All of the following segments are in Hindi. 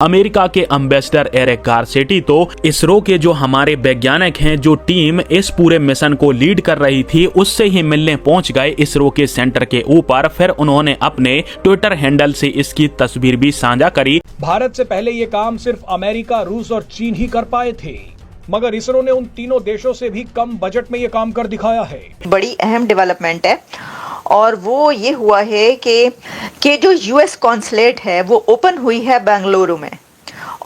अमेरिका के एम्बेसडर एरिक गारसेटी तो इसरो के जो हमारे वैज्ञानिक हैं, जो टीम इस पूरे मिशन को लीड कर रही थी, उससे ही मिलने पहुंच गए इसरो के सेंटर के ऊपर। फिर उन्होंने अपने ट्विटर हैंडल से इसकी तस्वीर भी साझा करी। भारत से पहले ये काम सिर्फ अमेरिका, रूस और चीन ही कर पाए थे, मगर इसरो ने उन तीनों देशों से भी कम बजट में ये काम कर दिखाया है। बड़ी अहम डेवलपमेंट है और वो ये हुआ है कि जो यूएस कॉन्सुलेट है वो ओपन हुई है बेंगलुरु में,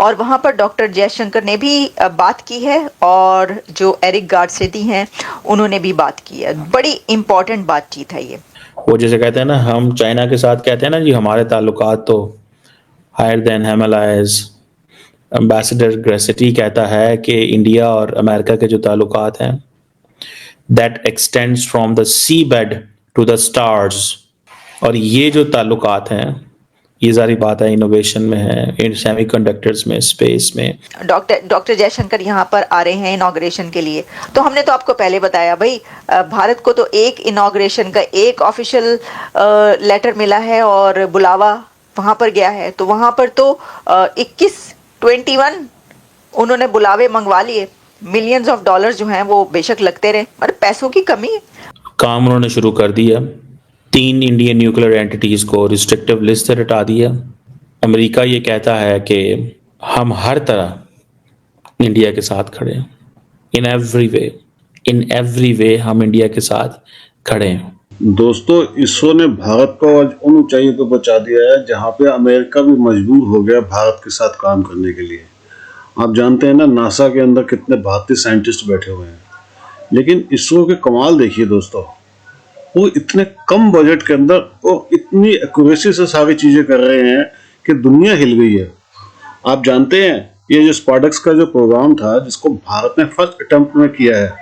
और वहाँ पर डॉक्टर जयशंकर ने भी बात की है और जो एरिक गारसेटी हैं उन्होंने भी बात की है। बड़ी इम्पोर्टेंट बातचीत है ये। वो जैसे कहते हैं ना, हम चाइना के साथ कहते हैं ना जी हमारे ताल्लुकात तो हायर देन हिमालयाज। एम्बेसडर ग्रेसिटी कहता है कि इंडिया और अमेरिका के जो ताल्लुकात हैं, that extends from the seabed to the stars. और ये जो ताल्लुकात हैं, ये सारी बात है इनोवेशन में है, इन सेमीकंडक्टर्स में, स्पेस में। डॉक्टर जयशंकर यहाँ पर आ रहे हैं इनॉग्रेशन के लिए। तो हमने तो आपको पहले बताया भाई, भारत को तो एक इनॉग्रेशन का एक ऑफिशियल लेटर मिला है और बुलावा वहाँ पर गया है। तो वहाँ पर तो 21 उन्होंने बुलावे मंगवा लिए। मिलियंस ऑफ डॉलर जो हैं वो बेशक लगते रहे, पर पैसों की कमी है। काम उन्होंने शुरू कर दिया। 3 इंडियन न्यूक्लियर एंटिटीज को रिस्ट्रिक्टिव लिस्ट से हटा दिया। अमेरिका ये कहता है कि हम हर तरह इंडिया के साथ खड़े हैं, इन एवरी वे हम इंडिया के साथ खड़े हैं। दोस्तों, इसरो ने भारत को आज उन ऊंचाइयों पर पहुंचा दिया है जहां पे अमेरिका भी मजबूर हो गया भारत के साथ काम करने के लिए। आप जानते हैं ना, नासा के अंदर कितने भारतीय साइंटिस्ट बैठे हुए हैं, लेकिन इसरो के कमाल देखिए दोस्तों, वो इतने कम बजट के अंदर वो इतनी एक्यूरेसी से सारी चीजें कर रहे हैं कि दुनिया हिल गई है। आप जानते हैं, ये जो स्पार्टक्स का जो प्रोग्राम था, जिसको भारत ने फर्स्ट अटेम्प्ट में किया है,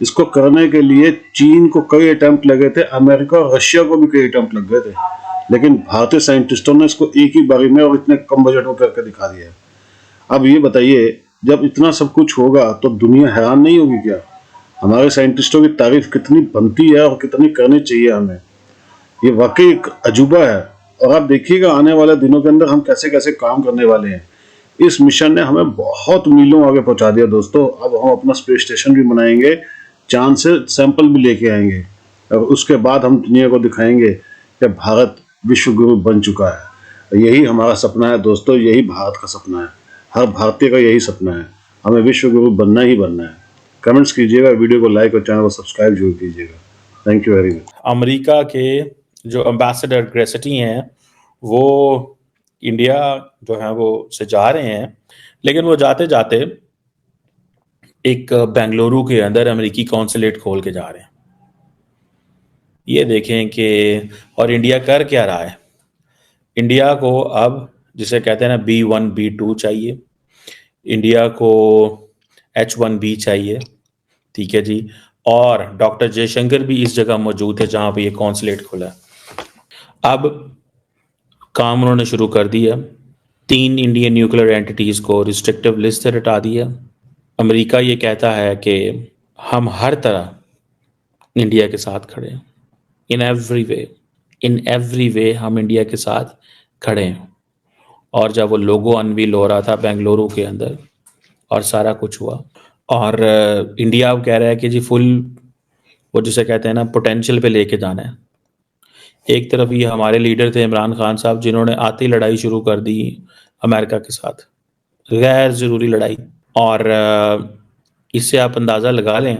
इसको करने के लिए चीन को कई अटेम्प्ट लगे थे, अमेरिका और रशिया को भी कई अटेम्प्ट लग गए थे, लेकिन भारतीय साइंटिस्टों ने इसको एक ही बारी में और इतने कम बजट में करके दिखा दिया है। अब ये बताइए, जब इतना सब कुछ होगा तो दुनिया हैरान नहीं होगी क्या? हमारे साइंटिस्टों की तारीफ कितनी बनती है और कितनी करनी चाहिए हमें। ये वाकई एक अजूबा है। और आप देखिएगा आने वाले दिनों के अंदर हम कैसे कैसे काम करने वाले हैं। इस मिशन ने हमें बहुत मीलों आगे पहुंचा दिया दोस्तों। अब हम अपना स्पेस स्टेशन भी बनाएंगे, चांद से सैंपल भी लेके आएंगे, और उसके बाद हम दुनिया को दिखाएंगे कि भारत विश्व गुरु बन चुका है। यही हमारा सपना है दोस्तों, यही भारत का सपना है, हर भारतीय का यही सपना है। हमें विश्व गुरु बनना ही बनना है। कमेंट्स कीजिएगा, वीडियो को लाइक और चैनल को सब्सक्राइब जरूर कीजिएगा। Thank you very much. America के जो एम्बेसडर ग्रेसिटी हैं, वो इंडिया जो है वो से जा रहे हैं, लेकिन वो जाते जाते एक बेंगलुरु के अंदर अमेरिकी कॉन्सुलेट खोल के जा रहे हैं। ये देखें कि और इंडिया कर क्या रहा है। इंडिया को अब जिसे कहते हैं ना B1 B2 चाहिए, इंडिया को H1B चाहिए, ठीक है जी। और डॉक्टर जयशंकर भी इस जगह मौजूद है जहां पे ये कॉन्सुलेट खुला है। अब काम उन्होंने शुरू कर दिया। 3 इंडियन न्यूक्लियर एंटिटीज को रिस्ट्रिक्टिव लिस्ट से हटा दिया। अमेरिका ये कहता है कि हम हर तरह इंडिया के साथ खड़े हैं, इन एवरी वे हम इंडिया के साथ खड़े हैं। और जब वो लोगो अनवील हो रहा था बेंगलुरु के अंदर और सारा कुछ हुआ, और इंडिया अब कह रहा है कि जी फुल वो जिसे कहते हैं ना पोटेंशियल पे लेके जाना है। एक तरफ ये हमारे लीडर थे इमरान खान साहब, जिन्होंने आती लड़ाई शुरू कर दी अमेरिका के साथ, गैर ज़रूरी लड़ाई। और इससे आप अंदाज़ा लगा लें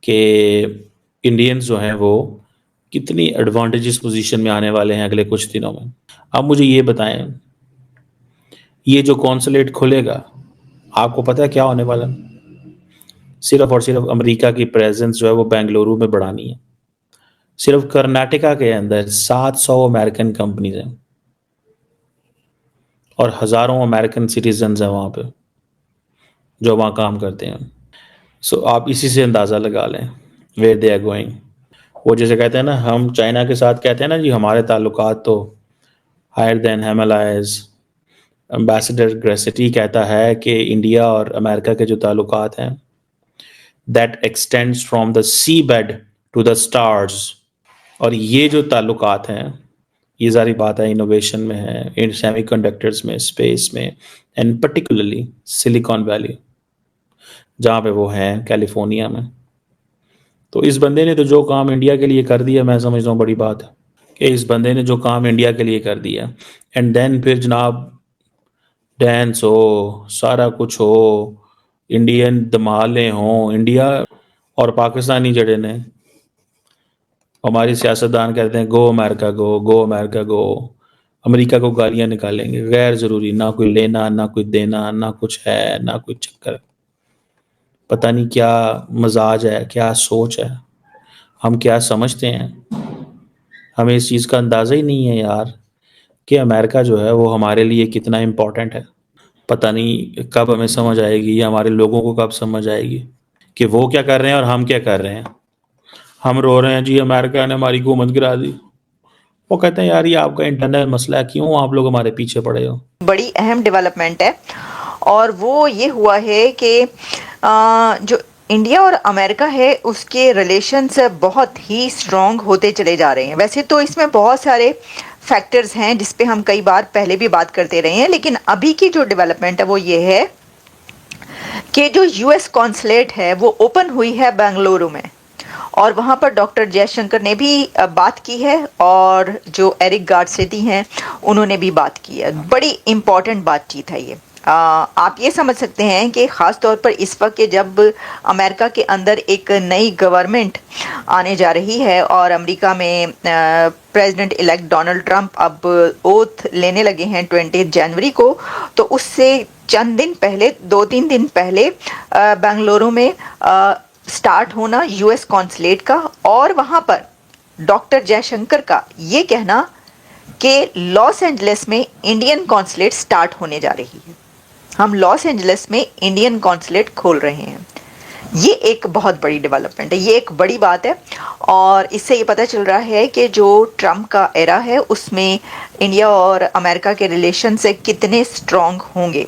कि इंडियंस जो हैं वो कितनी एडवांटेजेस पोजीशन में आने वाले हैं अगले कुछ दिनों में। अब मुझे ये बताएं, ये जो कॉन्सुलेट खुलेगा, आपको पता है क्या होने वाला? सिर्फ और सिर्फ अमेरिका की प्रेजेंस जो है वो बेंगलुरु में बढ़ानी है। सिर्फ कर्नाटका के अंदर 700 अमेरिकन कंपनीज हैं और हज़ारों अमेरिकन सिटीजन्स हैं वहाँ पे जो वहाँ काम करते हैं। सो आप इसी से अंदाज़ा लगा लें वेयर दे आर गोइंग। वो जैसे कहते हैं ना, हम चाइना के साथ कहते हैं ना जी हमारे ताल्लुकात तो हायर देन हिमालयाज। एम्बेसडर ग्रेसिटी कहता है कि इंडिया और अमेरिका के जो ताल्लुकात हैं, that extends from the seabed to the stars. और ये जो ताल्लुकात हैं, ये सारी बात है इनोवेशन में है, इन सेमीकंडक्टर्स में, स्पेस में, एंड पर्टिकुलरली सिलिकॉन वैली जहाँ पे वो हैं कैलिफोर्निया में। तो इस बंदे ने तो जो काम इंडिया के लिए कर दिया, मैं समझता हूँ बड़ी बात है कि इस बंदे ने जो काम इंडिया के लिए कर दिया, एंड देन फिर जनाब डांस हो, सारा कुछ हो, इंडियन धमाले हों, इंडिया और पाकिस्तानी जड़े ने हमारी सियासतदान कहते हैं गो अमेरिका गो, गो अमेरिका गो, अमेरिका को गालियां निकालेंगे गैर ज़रूरी, ना कोई लेना ना कोई देना, ना कुछ है ना कोई चक्कर। पता नहीं क्या मजाज है, क्या सोच है, हम क्या समझते हैं, हमें इस चीज़ का अंदाज़ा ही नहीं है यार कि अमेरिका जो है वो हमारे लिए कितना इम्पोर्टेंट है। पता नहीं कब हमें समझ आएगी या हमारे लोगों को कब समझ आएगी कि वो क्या कर रहे हैं और हम क्या कर रहे हैं। हम रो रहे हैं जी अमेरिका ने हमारी हुकूमत गिरा दी, वो कहते हैं यार ये आपका इंटरनल मसला है, क्यों आप लोग हमारे पीछे पड़े हो। बड़ी अहम डेवलपमेंट है और वो ये हुआ है कि जो इंडिया और अमेरिका है उसके रिलेशंस बहुत ही स्ट्रॉन्ग होते चले जा रहे हैं। वैसे तो इसमें बहुत सारे फैक्टर्स हैं जिस पे हम कई बार पहले भी बात करते रहे हैं, लेकिन अभी की जो डेवलपमेंट है वो ये है कि जो यूएस कॉन्सुलेट है वो ओपन हुई है बेंगलुरु में और वहाँ पर डॉक्टर जयशंकर ने भी बात की है और जो एरिक गारसेटी हैं उन्होंने भी बात की है। बड़ी इम्पॉर्टेंट बातचीत है ये। आप ये समझ सकते हैं कि ख़ास तौर पर इस वक्त जब अमेरिका के अंदर एक नई गवर्नमेंट आने जा रही है और अमेरिका में प्रेसिडेंट इलेक्ट डोनाल्ड ट्रंप अब ओथ लेने लगे हैं 20 जनवरी को, तो उससे चंद दिन पहले 2-3 दिन पहले बेंगलुरु में स्टार्ट होना यूएस कॉन्सुलेट का और वहाँ पर डॉक्टर जयशंकर का ये कहना कि लॉस एंजलिस में इंडियन कॉन्सुलेट स्टार्ट होने जा रही है, हम लॉस एंजलिस में इंडियन कॉन्सुलेट खोल रहे हैं। ये एक बहुत बड़ी डेवलपमेंट है, ये एक बड़ी बात है और इससे ये पता चल रहा है कि जो ट्रम्प का एरा है उसमें इंडिया और अमेरिका के रिलेशन से कितने स्ट्रॉन्ग होंगे।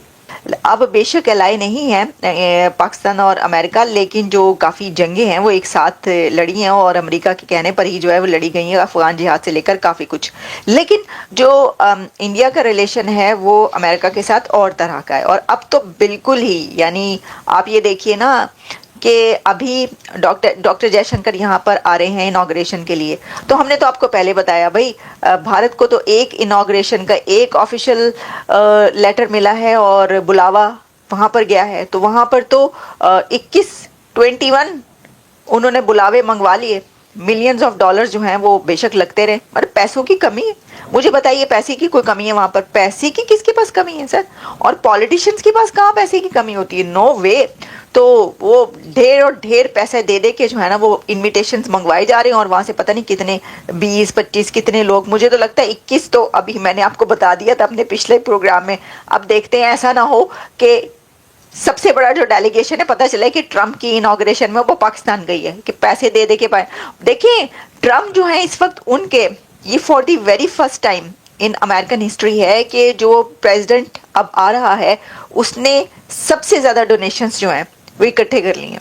अब बेशक एलाई नहीं है पाकिस्तान और अमेरिका, लेकिन जो काफ़ी जंगें हैं वो एक साथ लड़ी हैं और अमेरिका के कहने पर ही जो है वो लड़ी गई हैं, अफ़गान जिहाद से लेकर काफ़ी कुछ। लेकिन जो इंडिया का रिलेशन है वो अमेरिका के साथ और तरह का है और अब तो बिल्कुल ही, यानी आप ये देखिए ना कि अभी डॉक्टर जयशंकर यहाँ पर आ रहे हैं इनॉग्रेशन के लिए। तो हमने तो आपको पहले बताया भाई भारत को तो एक इनॉग्रेशन का एक ऑफिशियल लेटर मिला है और बुलावा वहाँ पर गया है, तो वहाँ पर तो 21 उन्होंने बुलावे मंगवा लिए। मिलियंस ऑफ डॉलर्स जो हैं वो बेशक लगते रहे, पर पैसों की कमी है। मुझे बताइए पैसे की कोई कमी है वहाँ पर? पैसे की किसके पास कमी है सर? और पॉलिटिशियंस के पास कहाँ पैसे की कमी होती है? नो वे। तो वो ढेर और ढेर पैसे दे दे के जो है ना वो इनविटेशंस मंगवाए जा रहे हैं और वहाँ से पता नहीं कितने 20-25 कितने लोग, मुझे तो लगता है 21 तो अभी मैंने आपको बता दिया था अपने पिछले प्रोग्राम में। अब देखते हैं ऐसा ना हो कि सबसे बड़ा जो डेलीगेशन है पता चला कि ट्रम्प की इनॉग्रेशन में वो पाकिस्तान गई है कि पैसे दे दे के पाए। देखिए ट्रम्प जो है इस वक्त उनके ये for the very first time in American history है कि जो प्रेसिडेंट अब आ रहा है उसने सबसे ज़्यादा डोनेशंस जो हैं वो इकट्ठे कर लिए हैं।